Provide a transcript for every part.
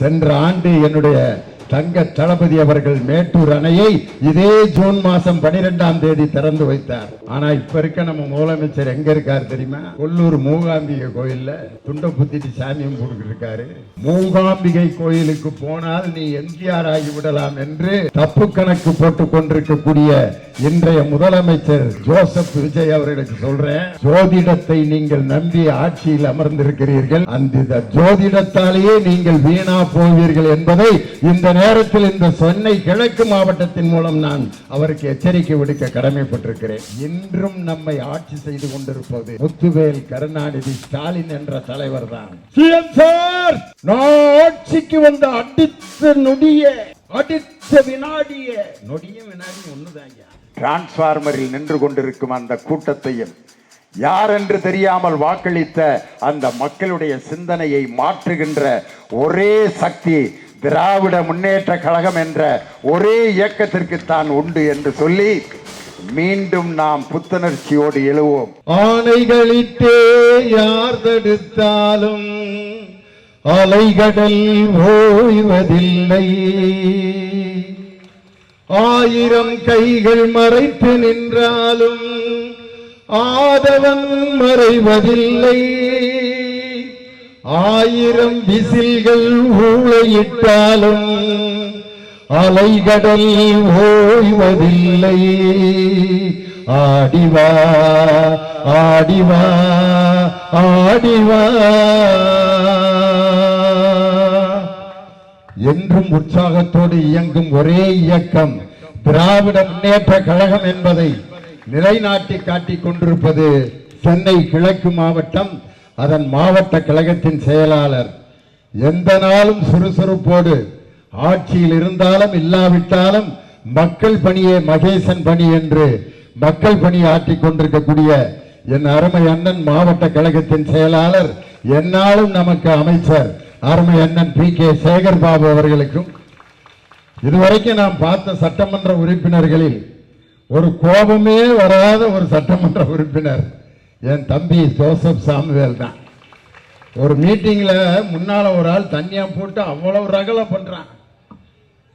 சென்ற ஆண்டு என்னுடைய தங்க தளபதி அவர்கள் மேட்டூர் அணையை இதே ஜூன் மாசம் 12ஆம் தேதி திறந்து வைத்தார். ஆனா இப்ப இருக்க நம்ம முதலமைச்சர் எங்க இருக்காரு தெரியுமா? கொல்லூர் மூகாம்பிகை கோயில்ல துண்ட புத்திட்டு சாமியம் போட்டுக்கிட்டு இருக்காரு. மூகாம்பிகை கோயிலுக்கு போனால் நீ எம்ஜிஆர் ஆகி விடலாம் என்று தப்பு கணக்கு போட்டுக் கொண்டிருக்கக்கூடிய இன்றைய முதலமைச்சர் ஜோசப் விஜய் அவர்களுக்கு சொல்றேன், ஜோதிடத்தை நீங்கள் நம்பி ஆட்சியில் அமர்ந்திருக்கிறீர்கள். அந்த ஜோதிடத்தாலேயே நீங்கள் வீணா போவீர்கள் என்பதை இந்த நேரத்தில் இந்த சென்னை கிழக்கு மாவட்டத்தின் மூலம் நான் அவருக்கு எச்சரிக்கை விடுக்க கடமைப்பட்டிருக்கிறேன். இன்றும் நம்மை ஆட்சி செய்து கொண்டிருப்பது முத்துவேல் கருணாநிதி ஸ்டாலின் என்ற தலைவர் தான். ஆட்சிக்கு வந்த அடித்த நொடிய அடித்த வினாடிய நொடியும் வினாடியும் ஒண்ணுதான். டிரான்ஸ்பார்மரில் நின்று கொண்டிருக்கும் அந்த கூட்டத்தையும் யார் என்று தெரியாமல் வாக்களித்த அந்த மக்களுடைய சிந்தனையை மாற்றுகின்ற ஒரே சக்தி திராவிட முன்னேற்ற கழகம் என்ற ஒரே இயக்கத்திற்கு தான் உண்டு என்று சொல்லி மீண்டும் நாம் புத்துணர்ச்சியோடு எழுவோம். ஆணைகளிட்டே யார் தடுத்தாலும் அலைகடல் ஓய்வதில்லை, ஆயிரம் கைகள் மறைத்து நின்றாலும் ஆதவன் மறைவதில்லை, ஆயிரம் விசில்கள் ஊளையிட்டாலும் அலைகடல் ஓய்வதில்லை. ஆடிவா ஆடிவா ஆடிவா என்றும் உற்சாகத்தோடு இயங்கும் ஒரே இயக்கம் திராவிட முன்னேற்ற கழகம் என்பதை நிலைநாட்டி காட்டிக் கொண்டிருப்பது சென்னை கிழக்கு மாவட்டம். அதன் மாவட்ட கழகத்தின் செயலாளர் எந்த நாளும் சுறுசுறுப்போடு ஆட்சியில் இருந்தாலும் இல்லாவிட்டாலும் மக்கள் பணியே மகேசன் பணி என்று மக்கள் பணி ஆற்றிக் கொண்டிருக்கக்கூடிய என் அருமை அண்ணன் மாவட்ட கழகத்தின் செயலாளர், என்னாலும் நமக்கு அமைச்சர் அருமை அண்ணன் PK சேகர் பாபு அவர்களுக்கும், இதுவரைக்கும் நாம் பார்த்த சட்டமன்ற உறுப்பினர்களில் ஒரு கோபமே வராத ஒரு சட்டமன்ற உறுப்பினர் என் தம்பி ஜோசப் சாமுவேல் தான். ஒரு மீட்டிங்ல முன்னால ஒரு ஆள் தண்ணியா போட்டு அவ்வளவு ரகலை பண்றான்.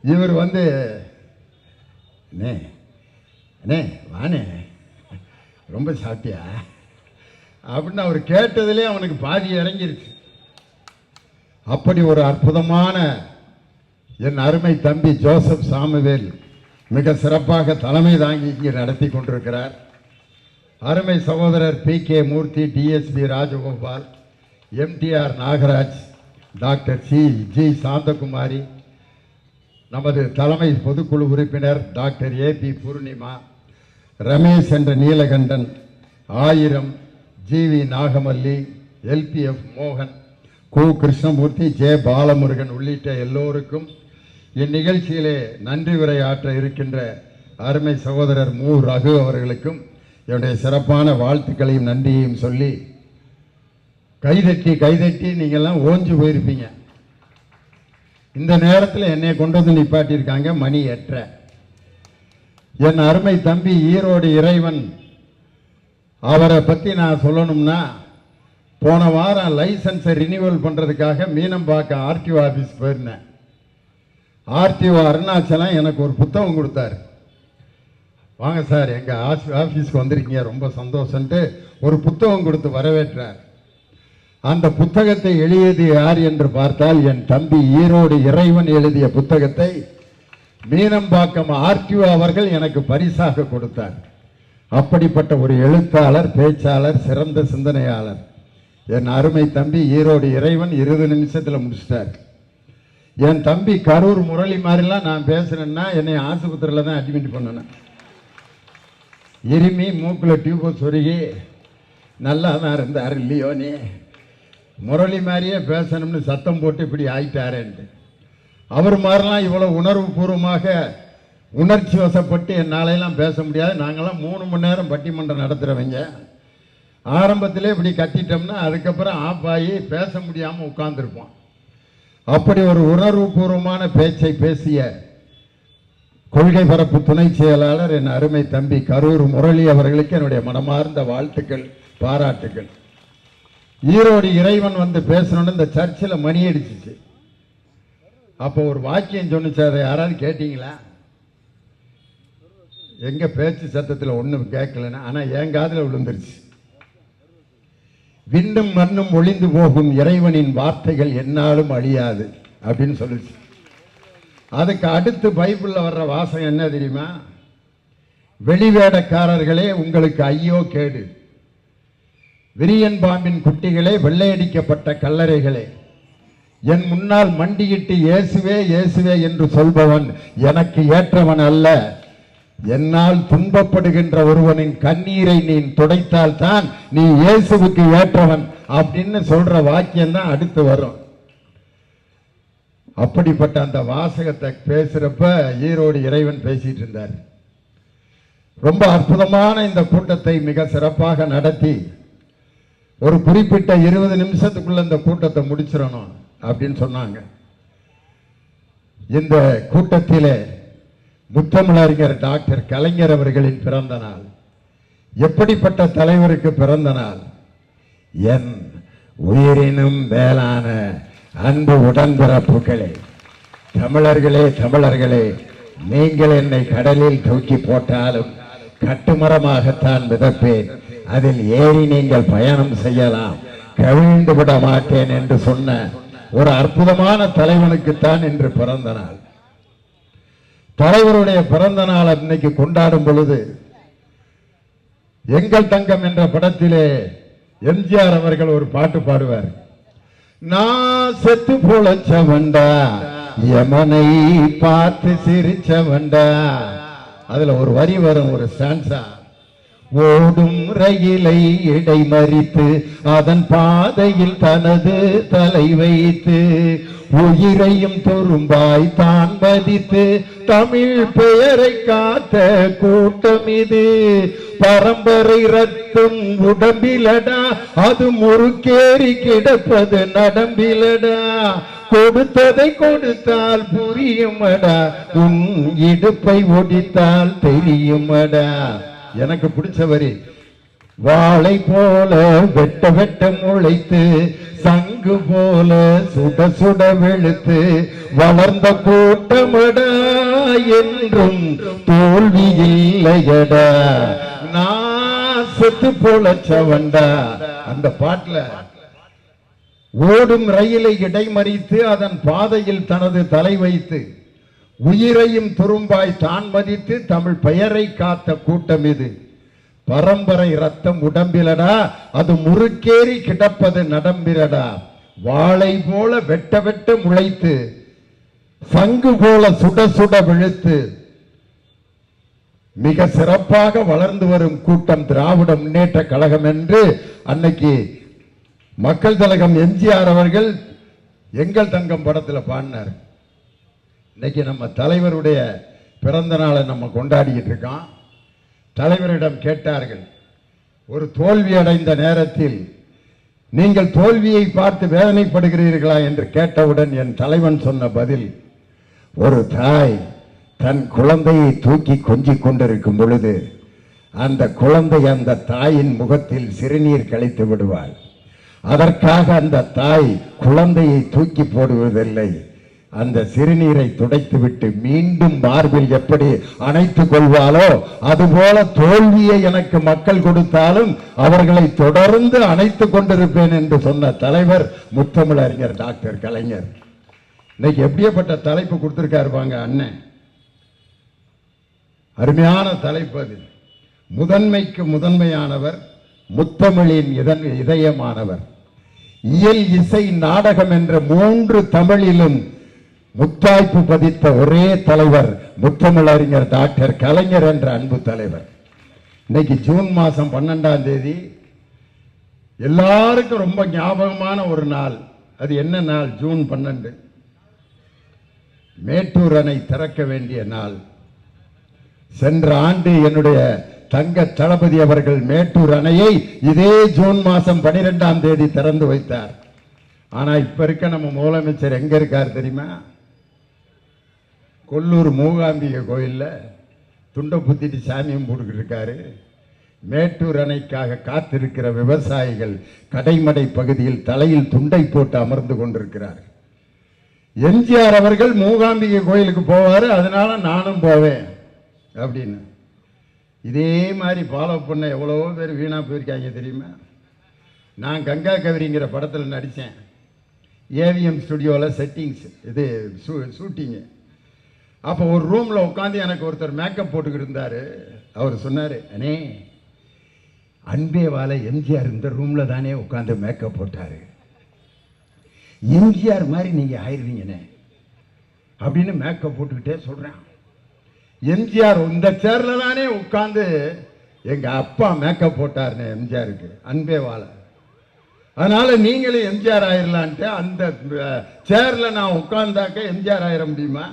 இவர் வந்து வானே ரொம்ப சாப்பிட்டியா அப்படின்னு அவர் கேட்டதிலே அவனுக்கு பாதி இறங்கிருச்சு. அப்படி ஒரு அற்புதமான என் அருமை தம்பி ஜோசப் சாமுவேல் மிக சிறப்பாக தலைமை தாங்கி இங்கே நடத்தி கொண்டிருக்கிறார். அருமை சகோதரர் PK மூர்த்தி, DSP Rajagopal, MTR Nagaraj, doctor G Shanthakumari, நமது தலைமை பொதுக்குழு உறுப்பினர் டாக்டர் AP பூர்ணிமா, ரமேஷ் என்ற நீலகண்டன், ஆயிரம், GV நாகமல்லி, LPF மோகன், கு கிருஷ்ணமூர்த்தி, J பாலமுருகன் உள்ளிட்ட எல்லோருக்கும் இந்நிகழ்ச்சியிலே நன்றி உரையாற்ற இருக்கின்ற அருமை சகோதரர் மு ரகு அவர்களுக்கும் என்னுடைய சிறப்பான வாழ்த்துக்களையும் நன்றியையும் சொல்லி, கைதட்டி நீங்கள்லாம் ஓஞ்சு போயிருப்பீங்க. இந்த நேரத்தில் என்னை கொண்டு வந்து நிப்பாட்டியிருக்காங்க மணி 8:30. என் அருமை தம்பி ஈரோடு இறைவன் அவரை பற்றி நான் சொல்லணும்னா, போன வாரம் லைசன்ஸை ரினியூவல் பண்ணுறதுக்காக மீனம்பாக்கம் RTO ஆஃபீஸ் போயிருந்தேன். RTO அருணாச்சலம் எனக்கு ஒரு புத்தகம் கொடுத்தாரு. வாங்க சார், எங்கள் ஆஃபீஸ்க்கு வந்திருக்கீங்க, ரொம்ப சந்தோஷன்ட்டு ஒரு புத்தகம் கொடுத்து வரவேற்றார். அந்த புத்தகத்தை எழுதியது யார் என்று பார்த்தால் என் தம்பி ஈரோடு இறைவன் எழுதிய புத்தகத்தை மீனம்பாக்கம் RTO அவர்கள் எனக்கு பரிசாக கொடுத்தார். அப்படிப்பட்ட ஒரு எழுத்தாளர், பேச்சாளர், சிறந்த சிந்தனையாளர் என் அருமை தம்பி ஈரோடு இறைவன் 20 நிமிஷத்தில் முடிச்சிட்டார். என் தம்பி கரூர் முரளி மாதிரிலாம் நான் பேசுறேன்னா என்னை ஆஸ்பத்திரியில் தான் அட்மிட் பண்ணணும். இருமி மூக்கில் டியூபை சொருகி நல்லா தான் இருந்தார் இல்லையோ, நீ முரளி மாதிரியே பேசணும்னு சத்தம் போட்டு இப்படி ஆயிட்டாரேன்ட்டு. அவர் மாதிரிலாம் இவ்வளோ உணர்வு பூர்வமாக உணர்ச்சி வசப்பட்டு என்னாலெல்லாம் பேச முடியாது. நாங்களாம் 3 மணி நேரம் பட்டிமன்றம் நடத்துகிறவங்க. ஆரம்பத்திலே இப்படி கத்திட்டோம்னா அதுக்கப்புறம் ஆஃப் ஆகி பேச முடியாமல் உட்கார்ந்துருப்போம். அப்படி ஒரு உணர்வு பூர்வமான பேச்சை பேசிய கொள்கை பரப்பு துணை செயலாளர் என் அருமை தம்பி கரூர் முரளி அவர்களுக்கு என்னுடைய மனமார்ந்த வாழ்த்துக்கள், பாராட்டுகள். ஈரோடு இறைவன் வந்து பேசணும்னு இந்த சர்ச்சில் மணி அடிச்சிச்சு. அப்போ ஒரு வாக்கியம் சொன்னிச்சு, அதை யாராவது கேட்டீங்களா? எங்க பேச்சு சத்தத்தில் ஒன்றும் கேட்கலன்னா, ஆனால் என் காதில் விழுந்துருச்சு. விண்ணும் மண்ணும் ஒளிந்து போகும், இறைவனின் வார்த்தைகள் என்னாலும் அழியாது அப்படின்னு சொல்லிச்சு. அதுக்கு அடுத்து பைபிளில் வர்ற வாசகம் என்ன தெரியுமா? வெளிவேடக்காரர்களே உங்களுக்கு ஐயோ கேடு, விரியன் பாம்பின் குட்டிகளே, வெள்ளையடிக்கப்பட்ட கல்லறைகளே, என் முன்னால் மண்டியிட்டு இயேசுவே இயேசுவே என்று சொல்பவன் எனக்கு ஏற்றவன் அல்ல. என்னால் துன்பப்படுகின்ற ஒருவனின் கண்ணீரை நீ துடைத்தால் தான் நீ இயேசுவுக்கு ஏற்றவன் அப்படின்னு சொல்ற வாக்கியம் தான் அடுத்து வரும். அப்படிப்பட்ட அந்த வாசகத்தை பேசுறப்ப ஈரோடு இறைவன் பேசிட்டு இருந்தார். ரொம்ப அற்புதமான இந்த கூட்டத்தை மிக சிறப்பாக நடத்தி ஒரு குறிப்பிட்ட 20 நிமிஷத்துக்குள்ள இந்த கூட்டத்தை முடிச்சிடணும் அப்படின்னு சொன்னாங்க. இந்த கூட்டத்திலே முத்தமிழறிஞர் டாக்டர் கலைஞர் அவர்களின் பிறந்த நாள். எப்படிப்பட்ட தலைவருக்கு பிறந்த நாள்! என் உயிரினும் மேலான அன்பு உடன்பிறப்புகளே, தமிழர்களே தமிழர்களே, நீங்கள் என்னை கடலில் தூக்கி போட்டாலும் கட்டுமரமாகத்தான் மிதப்பேன், அதில் ஏறி நீங்கள் பயணம் செய்யலாம், கவிழ்ந்து விட மாட்டேன் என்று சொன்ன ஒரு அற்புதமான தலைவனுக்குத்தான் இன்று பிறந்த நாள். தலைவருடைய பிறந்த நாள் இன்னைக்கு கொண்டாடும் பொழுது எங்கள் தங்கம் என்ற படத்திலே எம்ஜிஆர் அவர்கள் ஒரு பாட்டு பாடுவார். நான் செத்து பொழைச்சவன்டா, யமனை பார்த்து சிரிச்சவன்டா. அதுல ஒரு வரி வரும், ஒரு ஸ்டான்ஸா. ஓடும் ரயிலை இடைமறித்து அதன் பாதையில் தனது தலை வைத்து உயிரையும் துரும்பாய் தான் மதித்து தமிழ் பெயரை காத்த கூட்டம் இது. பரம்பரை ரத்தம் உடம்பிலடா, அது முறுக்கேறி கிடப்பது நடம்பிலடா. கொடுத்ததை கொடுத்தால் புரியுமடா, உன் இடுப்பை ஒடித்தால் தெரியுமடா. எனக்கு பிடிச்ச வரி, வாளை போல வெட்ட வெட்ட முளைத்து சங்கு போல சுட சுட வெளுத்து வளர்ந்த கூட்டமடா, என்றும் தோல்வி இல்லையடா, நான் செத்து பொழைச்சவன்டா. அந்த பாட்டுல ஓடும் ரயிலை இடைமறித்து அதன் பாதையில் தனது தலை வைத்து உயிரையும் துரும்பாய் தான் மதித்து தமிழ் பெயரை காத்த கூட்டம் இது. பரம்பரை ரத்தம் உடம்பிலடா, அது முறுக்கேறி கிடப்பது நடம்பிலடா. வாளை போல வெட்ட வெட்ட முளைத்து சங்கு போல சுட சுட விழுத்து மிக சிறப்பாக வளர்ந்து வரும் கூட்டம் திராவிட முன்னேற்ற கழகம் என்று அன்னைக்கு மக்கள் திலகம் எம்ஜிஆர் அவர்கள் எங்கள் தங்கம் படத்துல பாடினார். இன்னைக்கு நம்ம தலைவருடைய பிறந்த நாளை நம்ம கொண்டாடிக்கிட்டு இருக்கோம். தலைவரிடம் கேட்டார்கள், ஒரு தோல்வி அடைந்த நேரத்தில் நீங்கள் தோல்வியை பார்த்து வேதனைப்படுகிறீர்களா என்று கேட்டவுடன் என் தலைவன் சொன்ன பதில், ஒரு தாய் தன் குழந்தையை தூக்கி கொஞ்சிக் கொண்டிருக்கும் பொழுது அந்த குழந்தை அந்த தாயின் முகத்தில் சிறுநீர் கழித்து விடுவாள். அதற்காக அந்த தாய் குழந்தையை தூக்கி போடுவதில்லை, அந்த சிறுநீரை துடைத்துவிட்டு மீண்டும் மார்பில் எப்படி அணைத்துக் கொள்வாளோ அதுபோல தோல்வியை எனக்கு மக்கள் கொடுத்தாலும் அவர்களை தொடர்ந்து அணைத்துக் கொண்டிருப்பேன் என்று சொன்ன தலைவர் முத்தமிழறிஞர் டாக்டர் கலைஞர். இன்னைக்கு எப்படியப்பட்ட தலைப்பு கொடுத்திருக்காருப்பாங்க அண்ணன், அருமையான தலைப்பு. அது முதன்மைக்கு முதன்மையானவர், முத்தமிழின் இதயமானவர், இயல் இசை நாடகம் என்ற 3 தமிழிலும் முத்தாய்ப்பு பதித்த ஒரே தலைவர் முத்தமிழறிஞர் டாக்டர் கலைஞர் என்ற அன்பு தலைவர். இன்னைக்கு ஜூன் மாதம் 12ஆம் தேதி எல்லாருக்கும் ரொம்ப ஞாபகமான ஒரு நாள். அது என்ன நாள்? ஜூன் 12, மேட்டூர் அணை திறக்க வேண்டிய நாள். சென்ற ஆண்டு என்னுடைய தங்க தளபதி அவர்கள் மேட்டூர் அணையை இதே ஜூன் மாதம் 12ஆம் தேதி திறந்து வைத்தார். ஆனா இப்ப இருக்க நம்ம முதலமைச்சர் எங்க இருக்கார் தெரியுமா? கொல்லூர் மூகாம்பிகை கோயில்ல துண்டை புத்திட்டு சாமியும் போட்டுக்கிட்டு இருக்காரு. மேட்டூர் அணைக்காக காத்திருக்கிற விவசாயிகள் கடைமடை பகுதியில் தலையில் துண்டை போட்டு அமர்ந்து கொண்டிருக்கிறார். எம்ஜிஆர் அவர்கள் மூகாம்பிகை கோயிலுக்கு போவார், அதனால நானும் போவேன் அப்படின்னு. இதே மாதிரி ஃபாலோ பண்ண எவ்வளவோ பேர் வீணா போயிருக்காங்க தெரியுமா? நான் கங்கா கவரிங்கிற படத்தில் நடித்தேன். ஏவிஎம் ஸ்டுடியோவில் செட்டிங்ஸ் இது ஷூட்டிங்கு. அப்போ ஒரு ரூமில் உட்காந்து எனக்கு ஒருத்தர் மேக்கப் போட்டுக்கிட்டு இருந்தார். அவர் சொன்னார், அண்ணே அன்பே வாழ எம்ஜிஆர் இந்த ரூமில் தானே உட்காந்து மேக்கப் போட்டார், எம்ஜிஆர் மாதிரி நீங்கள் ஆயிடுவீங்கண்ணே அப்படின்னு மேக்கப் போட்டுக்கிட்டே சொல்கிறேன். எம்ஜிஆர் இந்த சேர்ல தானே உட்காந்து எங்கள் அப்பா மேக்கப் போட்டாருன்னு எம்ஜிஆருக்கு, அன்பே வாழ. அதனால நீங்களும் எம்ஜிஆர் ஆயிரலான்ட்டு அந்த சேர்ல நான் உட்கார்ந்தாக்க எம்ஜிஆர் ஆயிர முடியுமா?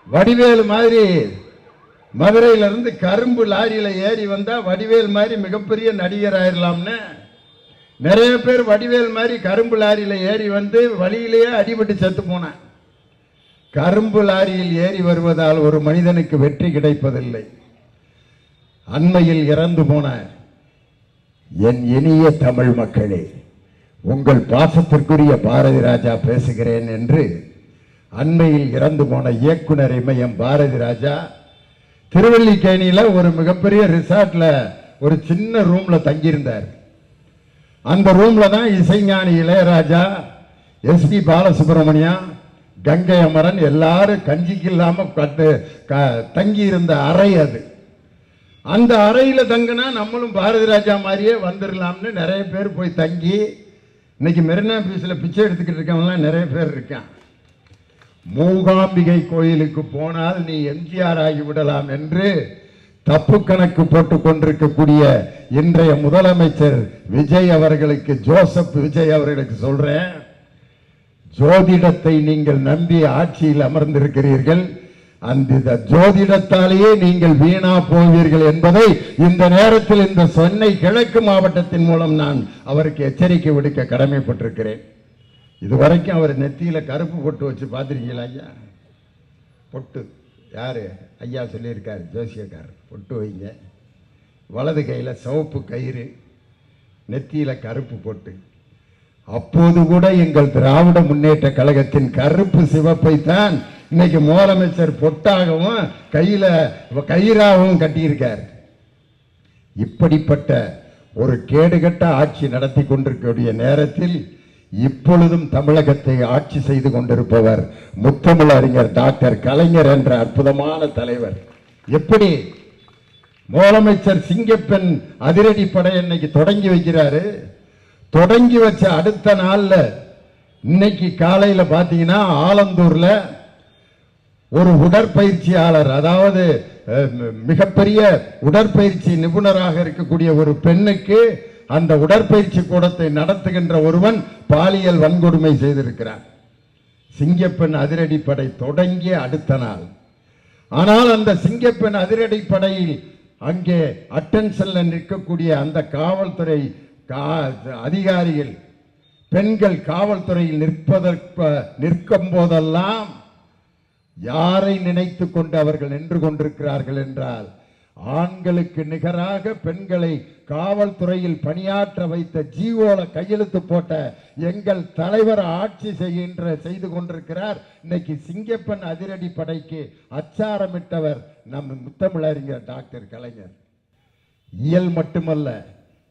வடிவேல் மாதிரி மதுரையிலிருந்து கரும்பு லாரியில ஏறி வந்தா வடிவேல் மாதிரி மிகப்பெரிய நடிகர் ஆயிரலாம்னு நிறைய பேர் வடிவேல் மாதிரி கரும்பு லாரியில ஏறி வந்து வழியிலேயே அடிபட்டு செத்து போன. கரும்பு லாரியில் ஏறி வருவதால் ஒரு மனிதனுக்கு வெற்றி கிடைப்பதில்லை. அண்மையில் இறந்து போன என் இனிய தமிழ் மக்களே, உங்கள் பாசத்திற்குரிய பாரதி ராஜா பேசுகிறேன் என்று அண்மையில் இறந்து போன இயக்குனர் இமயம் பாரதி ராஜா திருவல்லிக்கேணியில ஒரு மிகப்பெரிய ரிசார்ட்ல ஒரு சின்ன ரூம்ல தங்கியிருந்தார். அந்த ரூம்ல தான் இசைஞானி இளையராஜா, எஸ்பி பாலசுப்ரமணியம், கங்கை அமரன் எல்லாரும் கஞ்சிக்கு இல்லாம தங்கி இருந்த அறை அது. அந்த அறையில தங்கினா நம்மளும் பாரதி ராஜா மாதிரியே வந்துடலாம்னு நிறைய பேர் போய் தங்கி இன்னைக்கு மெரினா பீச்ல பிச்சை எடுத்துக்கிட்டு இருக்கவங்கலாம் நிறைய பேர் இருக்கான். மூகாம்பிகை கோயிலுக்கு போனால் நீ எம்ஜிஆர் ஆகிவிடலாம் என்று தப்பு கணக்கு போட்டுக் கொண்டிருக்கக்கூடிய இன்றைய முதலமைச்சர் விஜய் அவர்களுக்கு, ஜோசப் விஜய் அவர்களுக்கு சொல்றேன், ஜோதிடத்தை நீங்கள் நம்பி ஆட்சியில் அமர்ந்திருக்கிறீர்கள். அந்த ஜோதிடத்தாலேயே நீங்கள் வீணா போவீர்கள் என்பதை இந்த நேரத்தில் இந்த சென்னை கிழக்கு மாவட்டத்தின் மூலம் நான் அவருக்கு எச்சரிக்கை விடுக்க கடமைப்பட்டிருக்கிறேன். இதுவரைக்கும் அவர் நெத்தியில கருப்பு பொட்டு வச்சு பார்த்துருக்கீங்களா ஐயா? பொட்டு யாரு ஐயா சொல்லியிருக்காரு, ஜோசியக்காரர், பொட்டு வைங்க. வலது கையில சிவப்பு கயிறு, நெத்தியில கருப்பு பொட்டு. அப்போது கூட எங்கள் திராவிட முன்னேற்ற கழகத்தின் கருப்பு சிவப்பை தான் இன்னைக்கு முதலமைச்சர் பொட்டாகவும் கையில கயிறாகவும் கட்டியிருக்கார். இப்படிப்பட்ட ஒரு கேடுகட்ட ஆட்சி நடத்தி கொண்டிருக்கக்கூடிய நேரத்தில் இப்பொழுதும் தமிழகத்தை ஆட்சி செய்து கொண்டிருப்பவர் முத்தமிழறிஞர் டாக்டர் கலைஞர் என்ற அற்புதமான தலைவர். எப்படி முதலமைச்சர் சிங்கப்பெண் அதிரடி படை இன்னைக்கு தொடங்கி வைக்கிறாரு. தொடங்கி வச்ச அடுத்த நாள்ல இன்னைக்கு காலையில பாத்தீங்கன்னா ஆலந்தூர்ல ஒரு உடற்பயிற்சியாளர், அதாவது மிகப்பெரிய உடற்பயிற்சி நிபுணராக இருக்கக்கூடிய ஒரு பெண்ணுக்கு அந்த உடற்பயிற்சி கூடத்தை நடத்துகின்ற ஒருவன் பாலியல் வன்கொடுமை செய்திருக்கிறார். சிங்கப்பெண் அதிரடிப்படை தொடங்கிய அடுத்த நாள். ஆனால் அந்த சிங்கப்பெண் அதிரடிப்படையில் அங்கே அட்டென்ஷன்ல நிற்கக்கூடிய அந்த காவல்துறை அதிகாரிகள், பெண்கள் காவல்துறையில் நிற்கும் போதெல்லாம் யாரை நினைத்து கொண்டு அவர்கள் நின்று கொண்டிருக்கிறார்கள் என்றால், ஆண்களுக்கு நிகராக பெண்களை காவல்துறையில் பணியாற்ற வைத்த ஜீவோல கையெழுத்து போட்ட எங்கள் தலைவர் ஆட்சி செய்து கொண்டிருக்கிறார். இன்னைக்கு சிங்கப்பெண் அதிரடி படைக்கு அச்சாரமிட்டவர் நம் முத்தமிழறிஞர் டாக்டர் கலைஞர். இயல் மட்டுமல்ல,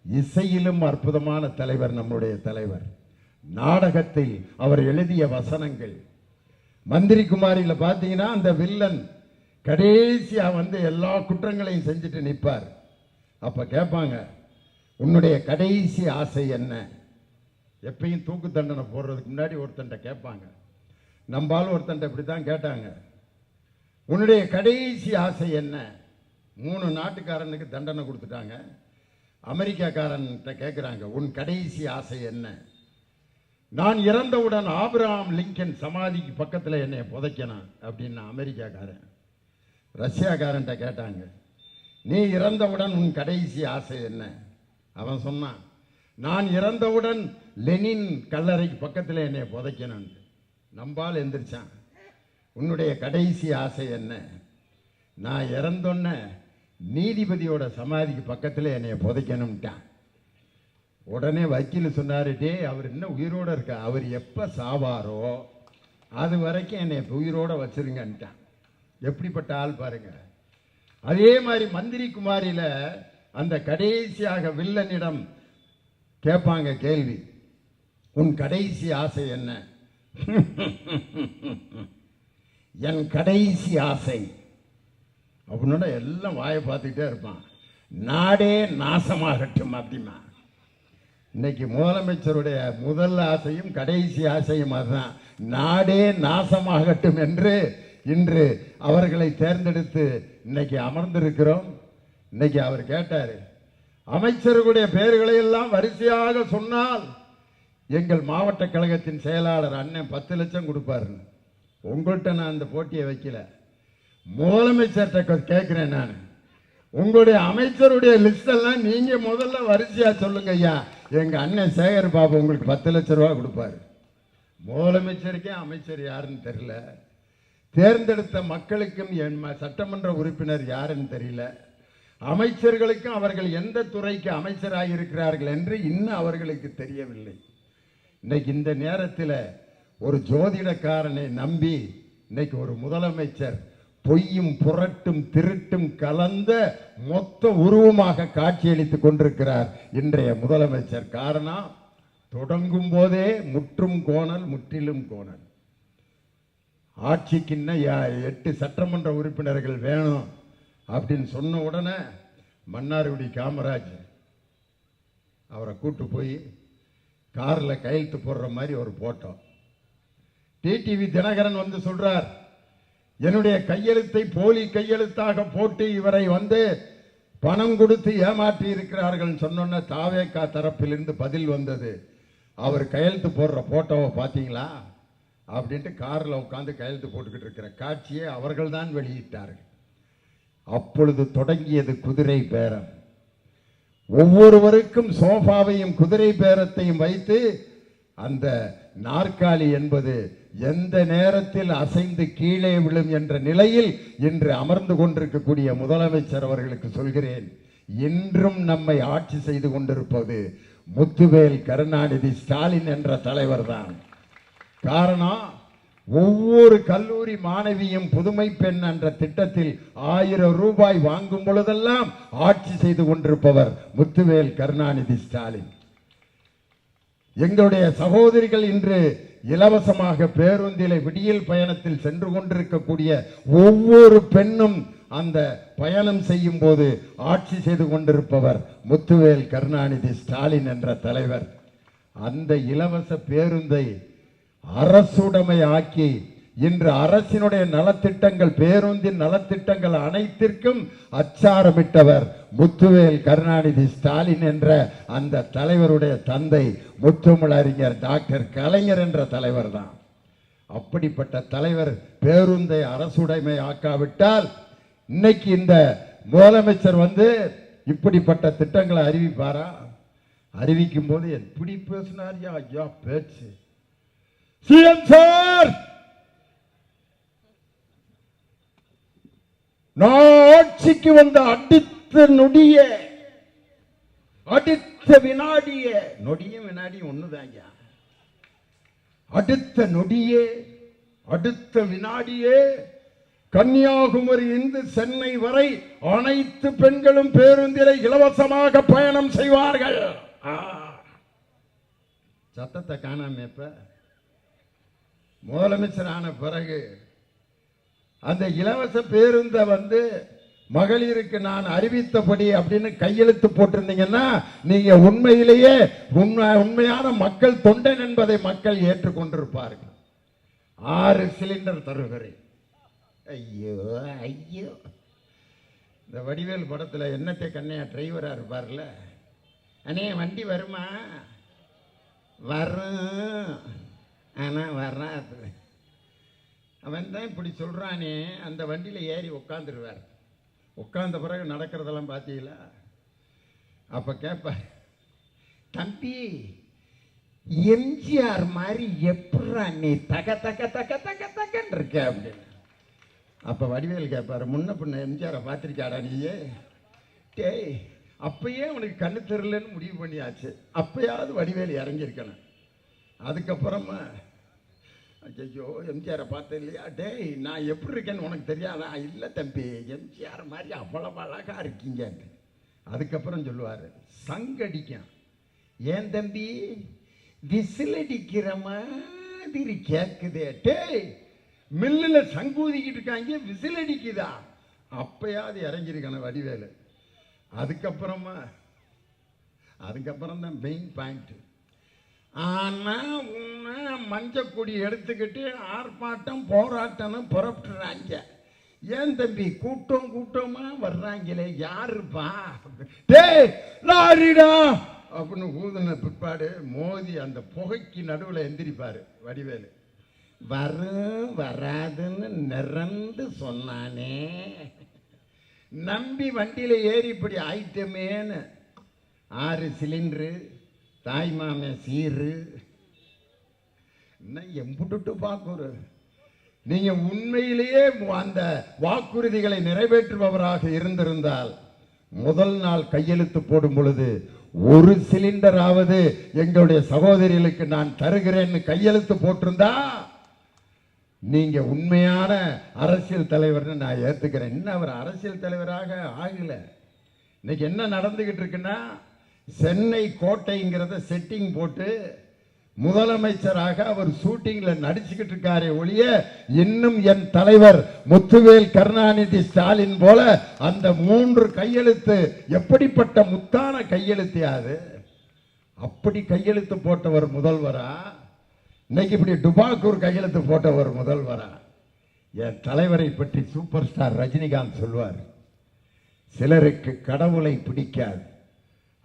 இசையிலும் அற்புதமான தலைவர் நம்முடைய தலைவர். நாடகத்தில் அவர் எழுதிய வசனங்கள், மந்திரி குமாரியில பாத்தீங்கன்னா அந்த வில்லன் கடைசியா வந்து எல்லா குற்றங்களையும் செஞ்சுட்டு நிற்பார். அப்ப கேட்பாங்க, உன்னுடைய கடைசி ஆசை என்ன? எப்பயும் தூக்கு தண்டனை போடுறதுக்கு முன்னாடி ஒருத்தன்ட்ட கேட்பாங்க. நம்பாலும் ஒருத்தன்ட்ட இப்படித்தான் கேட்டாங்க, உன்னுடைய கடைசி ஆசை என்ன? 3 நாட்டுக்காரனுக்கு தண்டனை கொடுத்துட்டாங்க. அமெரிக்காக்காரன்கிட்ட கேட்குறாங்க, உன் கடைசி ஆசை என்ன? நான் இறந்தவுடன் ஆபிரகாம் லிங்கன் சமாதிக்கு பக்கத்தில் என்னை புதைக்கணும் அப்படின்னு அமெரிக்காக்காரன். ரஷ்யாக்காரன்ட்ட கேட்டாங்க, நீ இறந்தவுடன் உன் கடைசி ஆசை என்ன? அவன் சொன்னான், நான் இறந்தவுடன் லெனின் கல்லறைக்கு பக்கத்தில் என்னை புதைக்கணும். நம்பால் எந்திரிச்சான், உன்னுடைய கடைசி ஆசை என்ன? நான் இறந்தோன்ன நீதிபதியோட சமாதிக்கு பக்கத்தில் என்னை புதைக்கணும்ட்டான். உடனே வக்கீல் சொன்னாரு, டே அவர் இன்னும் உயிரோடு இருக்க, அவர் எப்போ சாவாரோ அது வரைக்கும் என்னை உயிரோட வச்சிருங்கன்ட்டான். எப்படிப்பட்ட ஆள் பாருங்க. அதே மாதிரி மந்திரி குமாரியில அந்த கடைசியாக வில்லனிடம் கேட்பாங்க கேள்வி, உன் கடைசி ஆசை என்ன? என் கடைசி ஆசை அப்படின்னா எல்லாம் வாயை பார்த்துக்கிட்டே இருப்பான், நாடே நாசமாகட்டும் அப்படிமா. இன்னைக்கு முதலமைச்சருடைய முதல் ஆசையும் கடைசி ஆசையும் அதுதான், நாடே நாசமாகட்டும் என்று இன்று அவர்களை தேர்ந்தெடுத்து இன்னைக்கு அமர்ந்திருக்கிறோம். இன்னைக்கு அவர் கேட்டார், அமைச்சர்களுடைய பெயர்களை எல்லாம் வரிசையாக சொன்னால் எங்கள் மாவட்ட கழகத்தின் செயலாளர் அண்ணன் 10 லட்சம் கொடுப்பாரு. உங்கள்கிட்ட நான் அந்த போட்டியை வைக்கல, முதலமைச்சர்கிட்ட கேட்கிறேன். நான் உங்களுடைய அமைச்சருடைய லிஸ்ட் எல்லாம் நீங்க முதல்ல வரிசையா சொல்லுங்க ஐயா, எங்க அண்ணன் சேகர் பாபு உங்களுக்கு 10 லட்சம் ரூபாய் கொடுப்பாரு. முதலமைச்சருக்கே அமைச்சர் யாருன்னு தெரியல, தேர்ந்தெடுத்த மக்களுக்கும் சட்டமன்ற உறுப்பினர் யாருன்னு தெரியல, அமைச்சர்களுக்கும் அவர்கள் எந்த துறைக்கு அமைச்சராக இருக்கிறார்கள் என்று இன்னும் அவர்களுக்கு தெரியவில்லை. இன்னைக்கு இந்த நேரத்தில் ஒரு ஜோதிடக்காரனை நம்பி இன்னைக்கு ஒரு முதலமைச்சர் பொய்யும் புரட்டும் திருட்டும் கலந்த மொத்த உருவமாக காட்சியளித்துக் கொண்டிருக்கிறார் இன்றைய முதலமைச்சர். காரணம், தொடங்கும் போதே முற்றும் கோணல் முற்றிலும் கோணல். ஆட்சிக்கு இன்னும் 8 சட்டமன்ற உறுப்பினர்கள் வேணும் அப்படின்னு சொன்ன உடனே மன்னார்குடி காமராஜ் அவரை கூட்டு போய் காரில் கையெழுத்து போடுற மாதிரி ஒரு போட்டோ. டிடிவி தினகரன் வந்து சொல்றார், என்னுடைய கையெழுத்தை போலி கையெழுத்தாக போட்டு இவரை வந்து பணம் கொடுத்து ஏமாற்றி இருக்கிறார்கள் சொன்ன தாவேகா தரப்பிலிருந்து பதில் வந்தது, அவர் கையெழுத்து போடுற போட்டோவை பார்த்தீங்களா அப்படின்ட்டு காரில் உட்காந்து கையெழுத்து போட்டுக்கிட்டு இருக்கிற காட்சியை அவர்கள் தான் வெளியிட்டார்கள். அப்பொழுது தொடங்கியது குதிரை பேரம். ஒவ்வொருவருக்கும் சோஃபாவையும் குதிரை பேரத்தையும் வைத்து அந்த நாற்காலி என்பது எந்த நேரத்தில் அசைந்து கீழே விழும் என்ற நிலையில் இன்று அமர்ந்து கொண்டிருக்கக்கூடிய முதலமைச்சர் அவர்களுக்கு சொல்கிறேன், இன்றும் நம்மை ஆட்சி செய்து கொண்டிருப்பது முத்துவேல் கருணாநிதி ஸ்டாலின் என்ற தலைவர் தான். காரணம், ஒவ்வொரு கல்லூரி மாணவியும் புதுமை பெண் என்ற திட்டத்தில் 1000 ரூபாய் வாங்கும் பொழுதெல்லாம் ஆட்சி செய்து கொண்டிருப்பவர் முத்துவேல் கருணாநிதி ஸ்டாலின். எங்களுடைய சகோதரிகள் இன்று இலவசமாக பேருந்தில் விடியல் பயணத்தில் சென்று கொண்டிருக்கக்கூடிய ஒவ்வொரு பெண்ணும் அந்த பயணம் செய்யும் போது ஆட்சி செய்து கொண்டிருப்பவர் முத்துவேல் கருணாநிதி ஸ்டாலின் என்ற தலைவர். அந்த இலவச பேருந்தை அரசுடைமை ஆக்கி இன்று அரசினுடைய நலத்திட்டங்கள், பேருந்தின் நலத்திட்டங்கள் அனைத்திற்கும் அச்சாரமிட்டவர் முத்துவேல் கருணாநிதி ஸ்டாலின் என்ற அந்த தலைவருடைய தந்தை முத்தமிழறிஞர் டாக்டர் கலைஞர் என்ற தலைவர் தான். அப்படிப்பட்ட தலைவர் பேருந்தை அரசுடைமை ஆக்காவிட்டால் இன்னைக்கு இந்த முதலமைச்சர் வந்து இப்படிப்பட்ட திட்டங்களை அறிவிப்பாரா? அறிவிக்கும் போது எப்படி பேசினார் ஐயா பேச்சு. சிஎம் சார், நான் ஆட்சிக்கு வந்த அடுத்த நொடிய அடுத்த வினாடிய, நொடியும் வினாடியும் ஒண்ணுதாங்க, அடுத்த நொடியே அடுத்த வினாடியே கன்னியாகுமரி இருந்து சென்னை வரை அனைத்து பெண்களும் பேருந்தில் இலவசமாக பயணம் செய்வார்கள். சத்தத்தை காணாம இப்ப முதலமைச்சர் ஆன பிறகு அந்த இலவச பேருந்தை வந்து மகளிருக்கு நான் அறிவித்தபடி அப்படின்னு கையெழுத்து போட்டிருந்தீங்கன்னா நீங்க உண்மையிலேயே உண்மையான மக்கள் தொண்டன் என்பதை மக்கள் ஏற்றுக்கொண்டிருப்பார்கள். 6 சிலிண்டர் தருகிறேன். ஐயோ ஐயோ, இந்த வடிவேல் படத்துல என்னத்தை கண்ணையா டிரைவரா இருப்பார்ல, அண்ணே வண்டி வருமா? வரும், ஆனா வராது. அவன் தான் இப்படி சொல்றானே, அந்த வண்டியில ஏறி உட்காந்துருவார். உட்கார்ந்த பிறகு நடக்கிறதெல்லாம் பார்த்தீங்களா? அப்ப கேட்ப, தம்பி எம்ஜிஆர் மாதிரி எப்படா நீ தக தக தக தக தகன்னு இருக்க அப்படின்னு. அப்ப வடிவேல் கேட்பாரு, முன்ன பின்ன எம்ஜிஆரை பார்த்திருக்காடா நீயே? டேய் அப்பயே அவனுக்கு கண்ணு தெரியலன்னு முடிவு பண்ணியாச்சு. அப்பயாவது வடிவேலு இறங்கியிருக்கணும். அதுக்கப்புறமா ஐயோ எம்ஜிஆரை பார்த்தேன் இல்லையா, டேய் நான் எப்படி இருக்கேன்னு உனக்கு தெரியாதா? இல்லை தம்பி, எம்ஜிஆர் மாதிரி அவ்வளவு அழகா இருக்கீங்க. அதுக்கப்புறம் சொல்லுவார், சங்கடிக்கும். ஏன் தம்பி விசில் அடிக்கிற மாதிரி கேட்குதே, டேய் மில்லில் சங்கூதிக்கிட்டு இருக்காங்க, விசில் அடிக்குதா? அப்பயாவது இறங்கியிருக்கணும் வடிவேலு. அதுக்கப்புறம் தான் மெயின் பாயிண்ட். ஆனால் உன்னை மஞ்சள் எடுத்துக்கிட்டு ஆர்ப்பாட்டம் போராட்டம்னு புறப்பட்டுறாங்க. ஏன் தம்பி கூட்டமா வர்றாங்களே, யாருப்பா? டேய் லாரிடா அப்படின்னு ஊதுன பிற்பாடு மோதி அந்த புகைக்கு நடுவில் எந்திரிப்பாரு வடிவேலு. வரும் வராதுன்னு நிறந்து சொன்னானே, நம்பி வண்டியில ஏறி இப்படி ஆயிட்டமேன்னு 6 சிலிண்டரு, தாய்மாமே சீரு, இன்னும் எம்புட்டு பார்க்குற. நீங்க உண்மையிலேயே அந்த வாக்குறுதிகளை நிறைவேற்றுபவராக இருந்திருந்தால் முதல் நாள் கையெழுத்து போடும் பொழுது 1 சிலிண்டராவது எங்களுடைய சகோதரிகளுக்கு நான் தருகிறேன்னு கையெழுத்து போட்டிருந்தா நீங்க உண்மையான அரசியல் தலைவர்னு நான் ஏத்துக்கிறேன். இன்னும் அவர் அரசியல் தலைவராக ஆகல. இன்னைக்கு என்ன நடந்துகிட்டு இருக்குன்னா, சென்னை கோட்டைங்கிறத செட்டிங் போட்டு முதலமைச்சராக அவர் ஷூட்டிங்ல நடிச்சுக்கிட்டு இருக்காரே ஒழிய, இன்னும் என் தலைவர் முத்துவேல் கருணாநிதி ஸ்டாலின் போல அந்த 3 கையெழுத்து எப்படிப்பட்ட முத்தான கையெழுத்து அது? அப்படி கையெழுத்து போட்டவர் முதல்வரா? இன்னைக்கு இப்படி டுபாக்கூர் கையெழுத்து போட்டவர் முதல்வரா? என் தலைவரை பற்றி சூப்பர் ஸ்டார் ரஜினிகாந்த் சொல்வார், சிலருக்கு கடவுளை பிடிக்காது,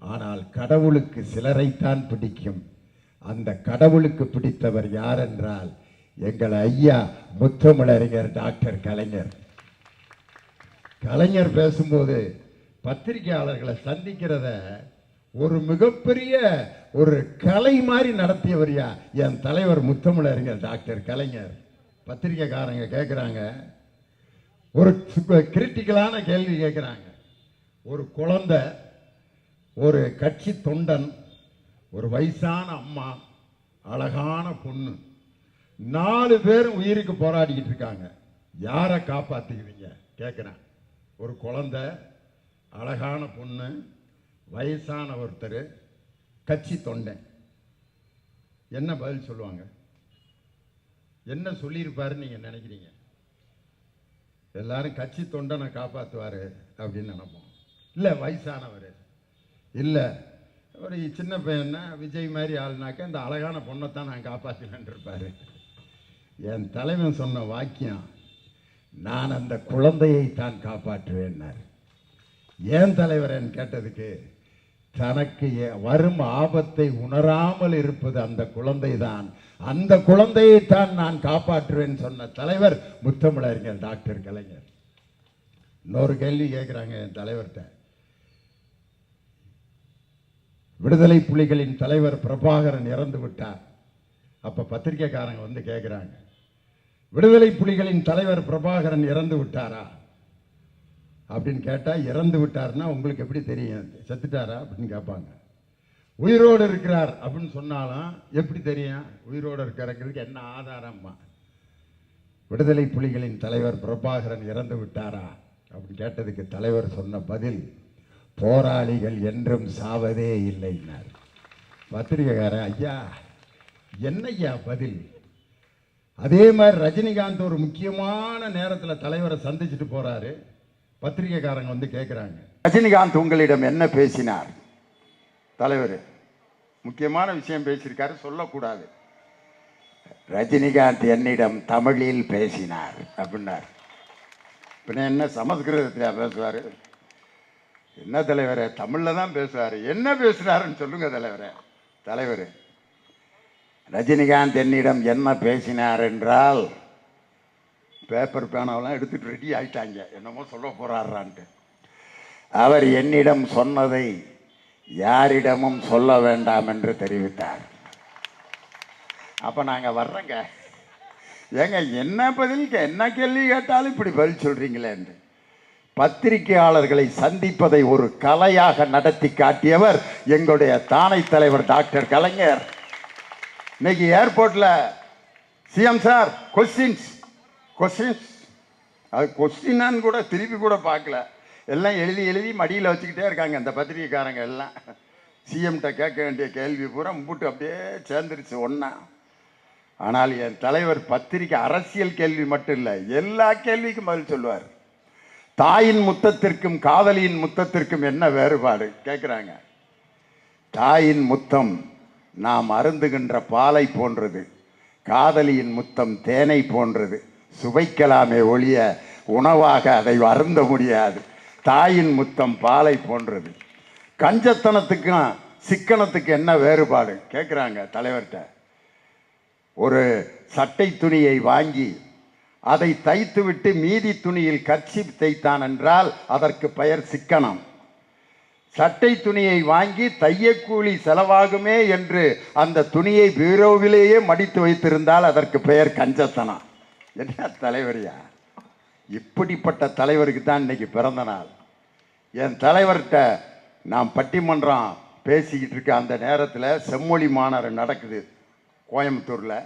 ஆனால் கடவுளுக்கு சிலரைத்தான் பிடிக்கும். அந்த கடவுளுக்கு பிடித்தவர் யார் என்றால் எங்கள் ஐயா முத்தமிழறிஞர் டாக்டர் கலைஞர். கலைஞர் பேசும்போது பத்திரிகையாளர்களை சந்திக்கிறத ஒரு மிகப்பெரிய ஒரு கலை மாதிரி நடத்தியவர் என் தலைவர் முத்தமிழறிஞர் டாக்டர் கலைஞர். பத்திரிகைக்காரங்க கேட்குறாங்க, ஒரு கிரிட்டிக்கலான கேள்வி கேட்குறாங்க. ஒரு குழந்தை, ஒரு கட்சி தொண்டன், ஒரு வயசான அம்மா, அழகான பொண்ணு, 4 பேரும் உயிருக்கு போராடிக்கிட்டு இருக்காங்க. யாரை காப்பாத்துக்குவீங்க கேட்குறேன். ஒரு குழந்தை, அழகான பொண்ணு, வயசான ஒருத்தர், கட்சி தொண்டன். என்ன பதில் சொல்லுவாங்க? என்ன சொல்லியிருப்பாருன்னு நீங்க நினைக்கிறீங்க? எல்லாரும் கட்சி தொண்டனை காப்பாற்றுவாரு அப்படின்னு நினைப்போம். இல்லை வயசானவர், இல்லை ஒரு சின்ன பையன்னா விஜய் மாதிரி ஆளுனாக்க இந்த அழகான பொண்ணைத்தான் நான் காப்பாற்றினேன் இருப்பாரு. என் தலைவன் சொன்ன வாக்கியம், நான் அந்த குழந்தையை தான் காப்பாற்றுவேன்னார். ஏன் தலைவரன் கேட்டதுக்கு, தனக்கு வரும் ஆபத்தை உணராமல் இருப்பது அந்த குழந்தை தான், அந்த குழந்தையை தான் நான் காப்பாற்றுவேன் சொன்ன தலைவர் முத்தமிழறிஞர் டாக்டர் கலைஞர். இன்னொரு கேள்வி கேட்குறாங்க என் தலைவர்கிட்ட. விடுதலை புலிகளின் தலைவர் பிரபாகரன் இறந்து விட்டார். அப்ப பத்திரிகைக்காரங்க வந்து கேட்கிறாங்க, விடுதலை புலிகளின் தலைவர் பிரபாகரன் இறந்து விட்டாரா அப்படின்னு கேட்டா, இறந்து விட்டார்னா உங்களுக்கு எப்படி தெரியும்? செத்துட்டாரா அப்படின்னு கேட்பாங்க. உயிரோடு இருக்கிறார் அப்படின்னு சொன்னாலும் எப்படி தெரியும் உயிரோடு இருக்கிறவங்களுக்கு? என்ன ஆதாரம்மா? விடுதலை புலிகளின் தலைவர் பிரபாகரன் இறந்து விட்டாரா அப்படின்னு கேட்டதுக்கு தலைவர் சொன்ன பதில், போராளிகள் என்றும் சாவதே இல்லைன்னார். பத்திரிகைக்காரன், ஐயா என்னையா பதில்? அதே மாதிரி ரஜினிகாந்த் ஒரு முக்கியமான நேரத்தில் தலைவரை சந்திச்சுட்டு போறாரு. பத்திரிகைக்காரங்க வந்து கேட்குறாங்க, ரஜினிகாந்த் உங்களிடம் என்ன பேசினார்? தலைவர் முக்கியமான விஷயம் பேசியிருக்காரு, சொல்லக்கூடாது. ரஜினிகாந்த் என்னிடம் தமிழில் பேசினார் அப்படின்னார். பின்ன என்ன சமஸ்கிருதத்தில் பேசுவார்? என்ன தலைவரே, தமிழில் தான் பேசுவார். என்ன பேசுனாருன்னு சொல்லுங்க தலைவரே. தலைவர், ரஜினிகாந்த் என்னிடம் என்ன பேசினார் என்றால், பேப்பர் பேனாவெல்லாம் எடுத்துட்டு ரெடி ஆயிட்டாங்க, என்னமோ சொல்ல போறாரான்ட்டு. அவர் என்னிடம் சொன்னதை யாரிடமும் சொல்ல வேண்டாம் என்று தெரிவித்தார். அப்ப நாங்க வர்றோங்க, ஏங்க என்ன பதில், என்ன கேள்வி கேட்டாலும் இப்படி பதில் சொல்றீங்களே என்று. பத்திரிகையாளர்களை சந்திப்பதை ஒரு கலையாக நடத்தி காட்டியவர் எங்களுடைய தானை தலைவர் டாக்டர் கலைஞர். இன்னைக்கு ஏர்போர்ட்ல சிஎம் சார் கொஸ்டின்ஸ் அது கொஸ்டினான்னு கூட திருப்பி கூட பார்க்கல, எல்லாம் எழுதி எழுதி மடியில் வச்சுக்கிட்டே இருக்காங்க இந்த பத்திரிகைக்காரங்க எல்லாம். சிஎம்கிட்ட கேட்க வேண்டிய கேள்வி பூரா மும்பிட்டு அப்படியே சேர்ந்துருச்சு ஒன்றா. ஆனால் என் தலைவர் பத்திரிகை அரசியல் கேள்வி மட்டும் இல்லை, எல்லா கேள்விக்கும் பதில் சொல்லுவார். தாயின் முத்தத்திற்கும் காதலியின் முத்தத்திற்கும் என்ன வேறுபாடு கேட்குறாங்க. தாயின் முத்தம் நாம் அருந்துகின்ற பாலை போன்றது, காதலியின் முத்தம் தேனை போன்றது. சுவைக்கலாமே ஒழிய உணவாக அதை அருந்த முடியாது. தாயின் முத்தம் பாலை போன்றது. கஞ்சத்தனத்துக்கும் சிக்கனத்துக்கு என்ன வேறுபாடு கேட்குறாங்க தலைவர்கிட்ட. ஒரு சட்டை துணியை வாங்கி அதை தைத்து விட்டு மீதி துணியில் கர்ச்சீப் தைத்தான் என்றால் அதற்கு பெயர் சிக்கனம். சட்டை துணியை வாங்கி தையக்கூலி செலவாகுமே என்று அந்த துணியை பீரோவிலேயே மடித்து வைத்திருந்தால் அதற்கு பெயர் கஞ்சத்தனம். என்ன தலைவரியா? இப்படிப்பட்ட தலைவருக்கு தான் இன்னைக்கு பிறந்த நாள். என் தலைவர்கிட்ட நான் பட்டிமன்றம் பேசிக்கிட்டு இருக்க அந்த நேரத்தில் செம்மொழி மாநாடு நடக்குது கோயம்புத்தூரில்.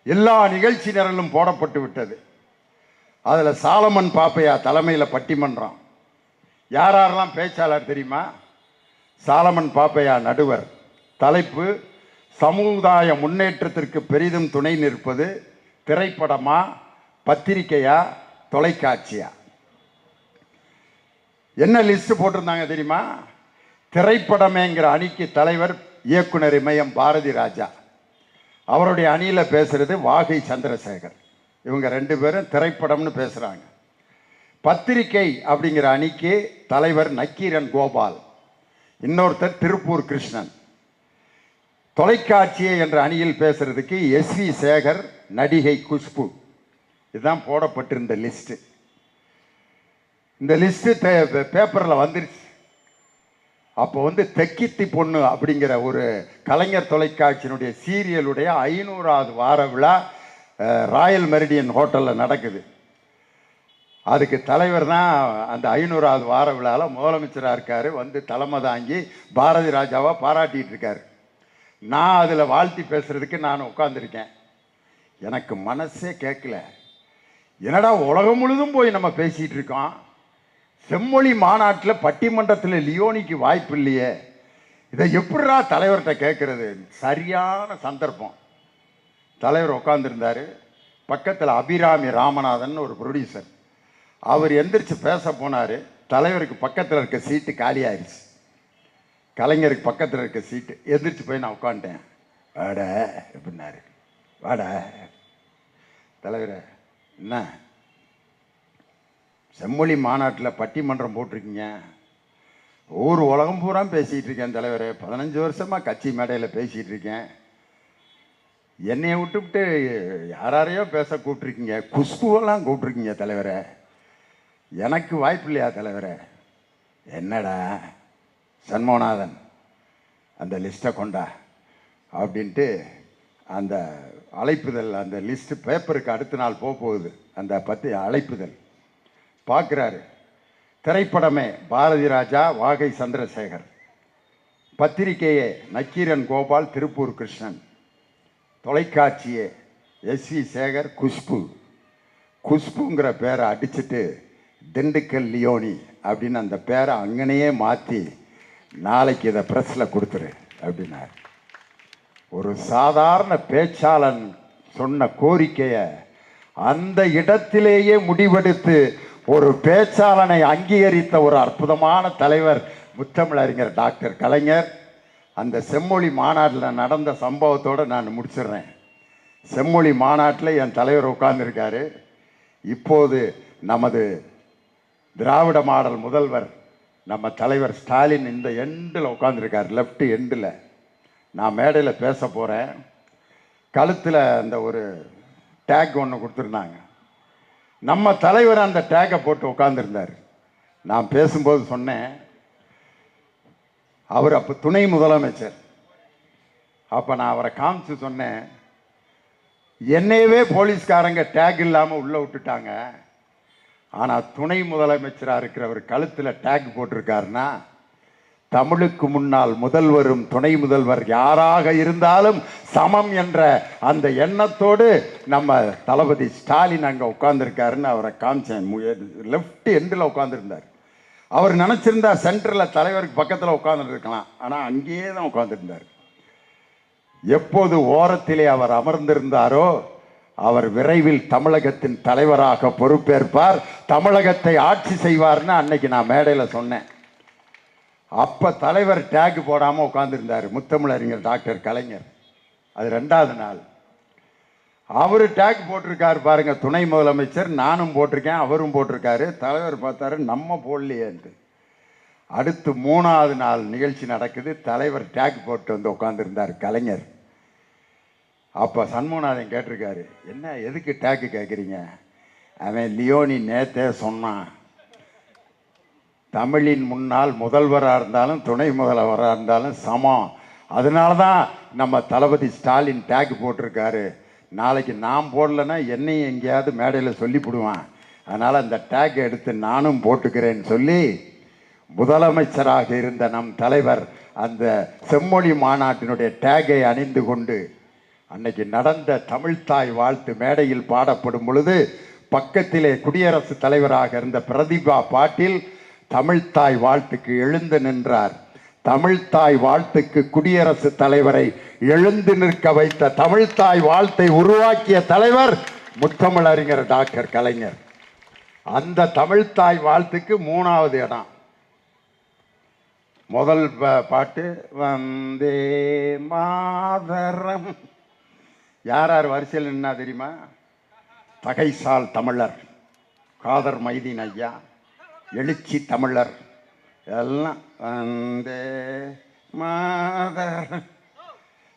எல்லா நிகழ்ச்சி நிரலும் போடப்பட்டு விட்டது. அதில் சாலமன் பாப்பையா தலைமையில் பட்டிமன்றம். யாரெல்லாம் பேச்சாளர் தெரியுமா? சாலமன் பாப்பையா நடுவர். தலைப்பு சமுதாய முன்னேற்றத்திற்கு பெரிதும் துணை நிற்பது திரைப்படமா, பத்திரிகையா, தொலைக்காட்சியா? என்ன லிஸ்ட் போட்டிருந்தாங்க தெரியுமா? திரைப்படமேங்கிற அணிக்கு தலைவர் இயக்குனர் இமயம் பாரதி ராஜா, அவருடைய அணியில் பேசுறது வாகை சந்திரசேகர். இவங்க ரெண்டு பேரும் திரைப்படம்னு பேசுகிறாங்க. பத்திரிகை அப்படிங்கிற அணிக்கு தலைவர் நக்கீரன் கோபால், இன்னொருத்தர் திருப்பூர் கிருஷ்ணன். தொலைக்காட்சியை என்ற அணியில் பேசுறதுக்கு எஸ்வி சேகர், நடிகை குஷ்பு. இதுதான் போடப்பட்டிருந்த லிஸ்ட்டு. இந்த லிஸ்ட்டு பேப்பரில் வந்துருச்சு. அப்போ தெக்கித்தி பொண்ணு அப்படிங்கிற ஒரு கலைஞர் தொலைக்காட்சியினுடைய சீரியலுடைய 500வது வார விழா ராயல் மெரிடியன் ஹோட்டலில் நடக்குது. அதுக்கு தலைவர் தான் அந்த 500வது வார விழாவில் முதலமைச்சராக இருக்கார். தலைமை தாங்கி பாரதி ராஜாவை பாராட்டிகிட்டு இருக்கார். நான் அதில் வாழ்த்தி பேசுகிறதுக்கு நான் உட்காந்துருக்கேன். எனக்கு மனசே கேட்கல. என்னடா உலகம் முழுதும் போய் நம்ம பேசிகிட்டு இருக்கோம், செம்மொழி மாநாட்டில் பட்டிமன்றத்தில் லியோனிக்கு வாய்ப்பு இல்லையே, இதை எப்படிடா தலைவர்கிட்ட கேட்குறது? சரியான சந்தர்ப்பம். தலைவர் உட்காந்துருந்தார். பக்கத்தில் அபிராமி ராமநாதன் ஒரு ப்ரொடியூசர், அவர் எந்திரிச்சு பேச போனார். தலைவருக்கு பக்கத்தில் இருக்க சீட்டு காலி ஆயிடுச்சு. கலைஞருக்கு பக்கத்தில் இருக்க சீட்டு எந்திரிச்சு போய் நான் உட்காந்துட்டேன். வாட எப்படின்னாரு. வாட தலைவர், என்ன செம்மொழி மாநாட்டில் பட்டிமன்றம் போட்டிருக்கீங்க, ஊர் உலகம் பூரா பேசிகிட்டு இருக்கேன் தலைவர். 15 வருஷமாக கட்சி மேடையில் பேசிகிட்டு இருக்கேன். என்னையை விட்டுவிட்டு யாரையோ பேச கூப்பிட்ருக்கீங்க, குஷ்புவெல்லாம் கூப்பிட்ருக்கீங்க தலைவரை, எனக்கு வாய்ப்பு இல்லையா தலைவரை? என்னடா சண்முகநாதன், அந்த லிஸ்ட்டை கொண்டா அப்படின்ட்டு அந்த அழைப்புதல், அந்த லிஸ்ட்டு பேப்பருக்கு அடுத்த நாள் போகுது. அந்த அழைப்புதல் பார்க்குறாரு. திரைப்படமே பாரதி ராஜா, வாகை சந்திரசேகர். பத்திரிகையே நக்கீரன் கோபால், திருப்பூர் கிருஷ்ணன். தொலைக்காட்சியே எஸ்வி சேகர், குஷ்பு. குஷ்புங்கிற பேரை அடிச்சுட்டு திண்டுக்கல் லியோனி அப்படின்னு அந்த பேரை அங்கனையே மாற்றி நாளைக்கு இதை ப்ரெஸ்ஸில் கொடுத்துரு அப்படின்னார். ஒரு சாதாரண பேச்சாளன் சொன்ன கோரிக்கையை அந்த இடத்திலேயே முடிவெடுத்து ஒரு பேச்சாளனை அங்கீகரித்த ஒரு அற்புதமான தலைவர் முத்தமிழறிஞர் டாக்டர் கலைஞர். அந்த செம்மொழி மாநாட்டில் நடந்த சம்பவத்தோடு நான் முடிச்சிடுறேன். செம்மொழி மாநாட்டில் என் தலைவர் உட்கார்ந்துருக்காரு. இப்போது நமது திராவிட மாடல் முதல்வர் நம்ம தலைவர் ஸ்டாலின் இந்த எண்டில் உட்காந்துருக்கார், லெஃப்ட் எண்டில். நான் மேடையில் பேச போகிறேன். கழுத்தில் அந்த ஒரு டேக் ஒன்று கொடுத்துருந்தாங்க. நம்ம தலைவர் அந்த டேக்கை போட்டு உட்காந்துருந்தார். நான் பேசும்போது சொன்னேன், அவர் அப்போ துணை முதலமைச்சர். அப்போ நான் அவரை காமிச்சு சொன்னேன், என்னையவே போலீஸ்காரங்க டேக் இல்லாமல் உள்ளே விட்டுட்டாங்க, ஆனால் துணை முதலமைச்சராக இருக்கிறவர் கழுத்தில் டேக் போட்டிருக்காருன்னா தமிழுக்கு முன்னால் முதல்வரும் துணை முதல்வர் யாராக இருந்தாலும் சமம் என்ற அந்த எண்ணத்தோடு நம்ம தளபதி ஸ்டாலின் அங்கே உட்கார்ந்துருக்காருன்னு அவரை காமிச்சேன். லெஃப்ட் எண்டில் உட்காந்துருந்தார். அவர் நினச்சிருந்தா சென்டரில் தலைவருக்கு பக்கத்தில் உட்காந்துருக்கலாம், ஆனால் அங்கேயே தான் உட்காந்துருந்தார். எப்போது ஓரத்திலே அவர் அமர்ந்திருந்தாரோ அவர் விரைவில் தமிழகத்தின் தலைவராக பொறுப்பேற்பார், தமிழகத்தை ஆட்சி செய்வார்னு அன்னைக்கு நான் மேடையில் சொன்னேன். அப்போ தலைவர் டேக் போடாமல் உட்காந்துருந்தார் முத்தமிழறிஞர் டாக்டர் கலைஞர். அது 2வது நாள். அவர் டேக் போட்டிருக்காரு பாருங்க, துணை முதலமைச்சர். நானும் போட்டிருக்கேன், அவரும் போட்டிருக்காரு. தலைவர் பார்த்தாரு, நம்ம போடலையேன்ட்டு. அடுத்து 3வது நாள் நிகழ்ச்சி நடக்குது, தலைவர் டேக் போட்டு வந்து உட்காந்துருந்தார் கலைஞர். அப்போ சண்முகநாதன் கேட்டிருக்காரு, என்ன எதுக்கு டேக்கு கேட்குறீங்க? அவன் லியோனி நேத்தே சொன்னான், தமிழின் முன்னால் முதல்வராக இருந்தாலும் துணை முதல்வராக இருந்தாலும் சமம், அதனால தான் நம்ம தளபதி ஸ்டாலின் டேக் போட்டிருக்காரு. நாளைக்கு நான் போடலைன்னா என்னையும் எங்கேயாவது மேடையில் சொல்லிவிடுவான், அதனால் அந்த டேக் எடுத்து நானும் போட்டுக்கிறேன்னு சொல்லி முதலமைச்சராக இருந்த நம் தலைவர் அந்த செம்மொழி மாநாட்டினுடைய டேகை அணிந்து கொண்டு அன்னைக்கு நடந்த தமிழ்த்தாய் வாழ்த்து மேடையில் பாடப்படும் பொழுது பக்கத்திலே குடியரசுத் தலைவராக இருந்த பிரதிபா பாட்டீல் தமிழ்த்தாய் வாழ்த்துக்கு எழுந்து நின்றார். தமிழ்த்தாய் வாழ்த்துக்கு குடியரசுத் தலைவரை எழுந்து நிற்க வைத்த தமிழ்த்தாய் வாழ்த்தை உருவாக்கிய தலைவர் முத்தமிழறிஞர் டாக்டர் கலைஞர். அந்த தமிழ்த்தாய் வாழ்த்துக்கு 3வது இடம். முதல் பாட்டு வந்தே மாதரம். யார் யார் வரிசையில் நின்னா தெரியுமா? தகைசால் தமிழர், காதர் மைதீன் ஐயா, எழுச்சி தமிழர் எல்லாம் வந்தே மாதரம்.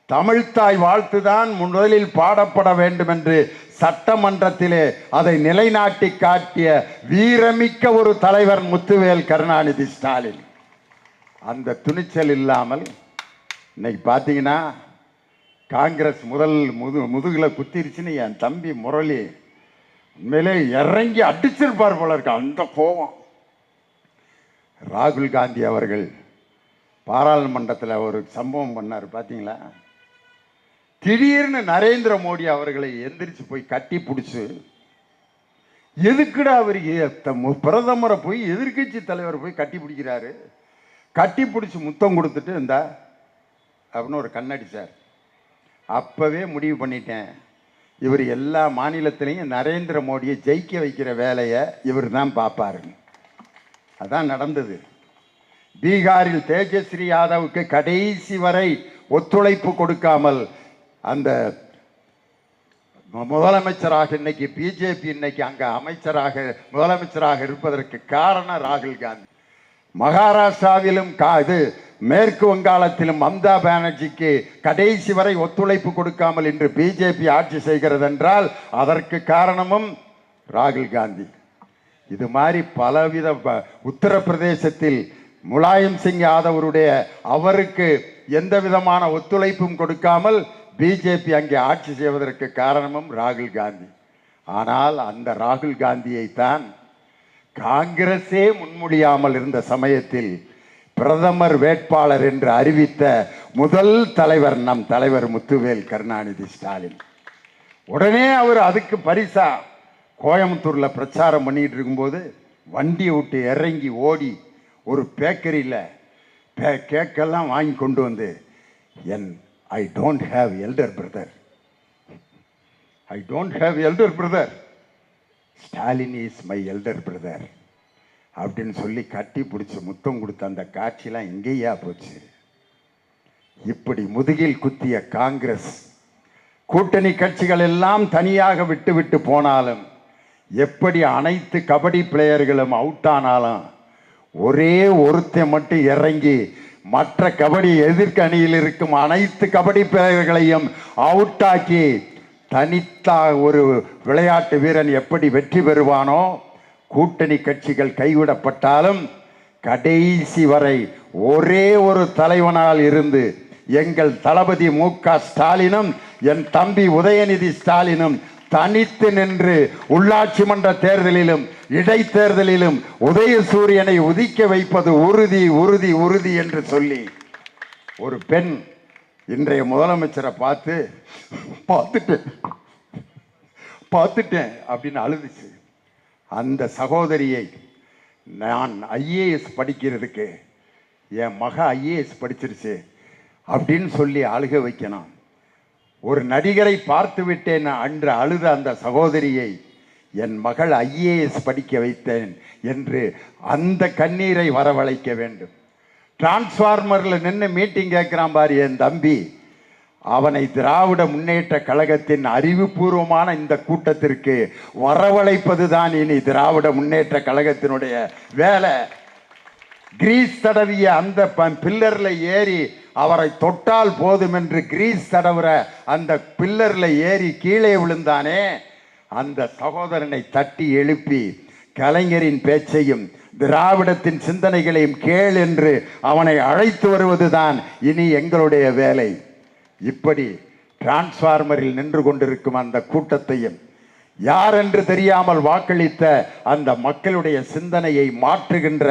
தமிழ்த்தாய் வாழ்த்துதான் முதலில் பாடப்பட வேண்டும் என்று சட்டமன்றத்திலே அதை நிலைநாட்டி காட்டிய வீரமிக்க ஒரு தலைவர் முத்துவேல் கருணாநிதி ஸ்டாலின். அந்த துணிச்சல் இல்லாமல் இன்னைக்கு பார்த்தீங்கன்னா காங்கிரஸ் முதுகில் குத்திருச்சுன்னு என் தம்பி முரளி உண்மையிலே இறங்கி அடிச்சிருப்பார் போல இருக்கு. அந்த கோபம். ராகுல் காந்தி அவர்கள் பாராளுமன்றத்தில் ஒரு சம்பவம் பண்ணார் பார்த்தீங்களா? திடீர்னு நரேந்திர மோடி அவர்களை எந்திரிச்சு போய் கட்டி பிடிச்சு, எதுக்குடா அவருக்கு பிரதமரை போய் எதிர்கட்சி தலைவர் போய் கட்டி பிடிக்கிறாரு? கட்டி பிடிச்சி முத்தம் கொடுத்துட்டு இருந்தா அப்படின்னு ஒரு கண்ணடிச்சார். அப்போவே முடிவு பண்ணிட்டேன், இவர் எல்லா மாநிலத்திலையும் நரேந்திர மோடியை ஜெயிக்க வைக்கிற வேலையை இவர் தான் பார்ப்பாருங்க. அதான் நடந்தது. பீகாரில் தேஜஸ்ரீ யாதவுக்கு கடைசி வரை ஒத்துழைப்பு கொடுக்காமல் அந்த முதலமைச்சராக இன்னைக்கு பிஜேபி இன்னைக்கு அங்கே முதலமைச்சராக இருப்பதற்கு காரணம் ராகுல் காந்தி. மகாராஷ்டிராவிலும் மேற்கு வங்காளத்திலும் மம்தா பானர்ஜிக்கு கடைசி வரை ஒத்துழைப்பு கொடுக்காமல் இன்று பிஜேபி ஆட்சி செய்கிறது என்றால் அதற்கு காரணமும் ராகுல் காந்தி. இது மாதிரி பலவித உத்தரப்பிரதேசத்தில் முலாயம் சிங் யாதவருடைய அவருக்கு எந்த விதமான ஒத்துழைப்பும் கொடுக்காமல் பிஜேபி அங்கே ஆட்சி செய்வதற்கு காரணமும் ராகுல் காந்தி. ஆனால் அந்த ராகுல் காந்தியை தான் காங்கிரஸே முன்மொழியாமல் இருந்த சமயத்தில் பிரதமர் வேட்பாளர் என்று அறிவித்த முதல் தலைவர் நம் தலைவர் முத்துவேல் கருணாநிதி ஸ்டாலின். உடனே அவர் அதுக்கு பரிசா கோயம்புத்தூரில் பிரச்சாரம் பண்ணிட்டு இருக்கும்போது வண்டியை விட்டு இறங்கி ஓடி ஒரு பேக்கரியில் கேக்கெல்லாம் வாங்கி கொண்டு வந்து, I don't have elder brother, I don't have elder brother, Stalin is my elder brother அப்படின்னு சொல்லி கட்டி பிடிச்சி முத்தம் கொடுத்த அந்த காட்சியெல்லாம் எங்கேயா போச்சு? இப்படி முதுகில் குத்திய காங்கிரஸ் கூட்டணி கட்சிகள் எல்லாம் தனியாக விட்டு விட்டு போனாலும், எப்படி அனைத்து கபடி பிளேயர்களும் அவுட் ஆனாலும் ஒரே ஒருத்தன் மட்டும் இறங்கி மற்ற கபடி எதிர்க்கு அணியில் இருக்கும் அனைத்து கபடி பிளேயர்களையும் அவுட் ஆக்கி தனித்தா ஒரு விளையாட்டு வீரன் எப்படி வெற்றி பெறுவானோ, கூட்டணி கட்சிகள் கைவிடப்பட்டாலும் கடைசி வரை ஒரே ஒரு தலைவனால் இருந்து எங்கள் தளபதி மு க ஸ்டாலினும் என் தம்பி உதயநிதி ஸ்டாலினும் தனித்து நின்று உள்ளாட்சி மன்ற தேர்தலிலும் இடைத்தேர்தலிலும் உதயசூரியனை உதிக்க வைப்பது உறுதி உறுதி உறுதி என்று சொல்லி ஒரு பெண் இன்றைய முதலமைச்சரை பார்த்துட்டேன் அப்படின்னு அழுதுச்சு. அந்த சகோதரியை நான் ஐஏஎஸ் படிக்கிறதுக்கு என் மக ஐஏஎஸ் படிச்சிருச்சு அப்படின்னு சொல்லி அழுக வைக்கணும். ஒரு நடிகரை பார்த்து விட்டேன் அன்று அழுத அந்த சகோதரியை என் மகள் ஐஏஎஸ் படிக்க வைத்தேன் என்று அந்த கண்ணீரை வரவழைக்க வேண்டும். டிரான்ஸ்ஃபார்மர்ல நின்று மீட்டிங் கேட்கிறான் பாரு என் தம்பி, அவனை திராவிட முன்னேற்ற கழகத்தின் அறிவுபூர்வமான இந்த கூட்டத்திற்கு வரவழைப்பதுதான் இனி திராவிட முன்னேற்ற கழகத்தினுடைய வேலை. கிரீஸ் தடவிய அந்த பில்லர்ல ஏறி அவரை தொட்டால் போதும் என்று கிரீஸ் தடவுற அந்த பில்லர்ல ஏறி கீழே விழுந்தானே, அந்த சகோதரனை தட்டி எழுப்பி கலைஞரின் பேச்சையும் திராவிடத்தின் சிந்தனைகளையும் கேள் என்று அவனை அழைத்து வருவதுதான் இனி எங்களுடைய வேலை. இப்படி டிரான்ஸ்ஃபார்மரில் நின்று கொண்டிருக்கும் அந்த கூட்டத்தையும் யார் என்று தெரியாமல் வாக்களித்த அந்த மக்களுடைய சிந்தனையை மாற்றுகின்ற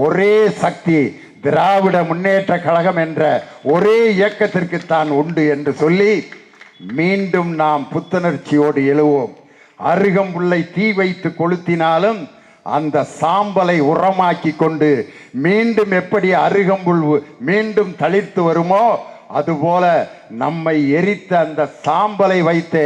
ஒரே சக்தி திராவிட முன்னேற்ற கழகம் என்ற ஒரே இயக்கத்திற்கு தான் உண்டு என்று சொல்லி மீண்டும் நாம் புத்துணர்ச்சியோடு எழுவோம். அருகம்புல்லை தீ வைத்து கொளுத்தினாலும் அந்த சாம்பலை உரமாக்கி கொண்டு மீண்டும் எப்படி அருகம்புல் மீண்டும் தளிர்த்து வருமோ அதுபோல நம்மை எரித்த அந்த சாம்பலை வைத்து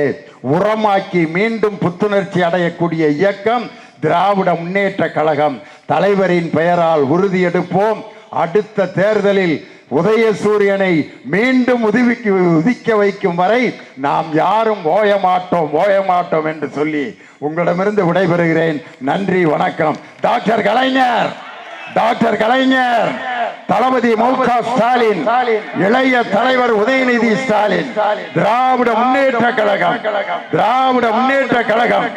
உரமாக்கி மீண்டும் புத்துணர்ச்சி அடையக்கூடிய இயக்கம் திராவிட முன்னேற்ற கழகம். தலைவரின் பெயரால் உறுதி எடுப்போம். அடுத்த தேர்தலில் உதயசூரியனை மீண்டும் உதிக்க வைக்கும் வரை நாம் யாரும் ஓய மாட்டோம் என்று சொல்லி உங்களிடமிருந்து விடைபெறுகிறேன். நன்றி, வணக்கம். டாக்டர் கலைஞர், தளபதி மு.க. ஸ்டாலின், இளைய தலைவர் உதயநிதி ஸ்டாலின், திராவிட முன்னேற்ற கழகம்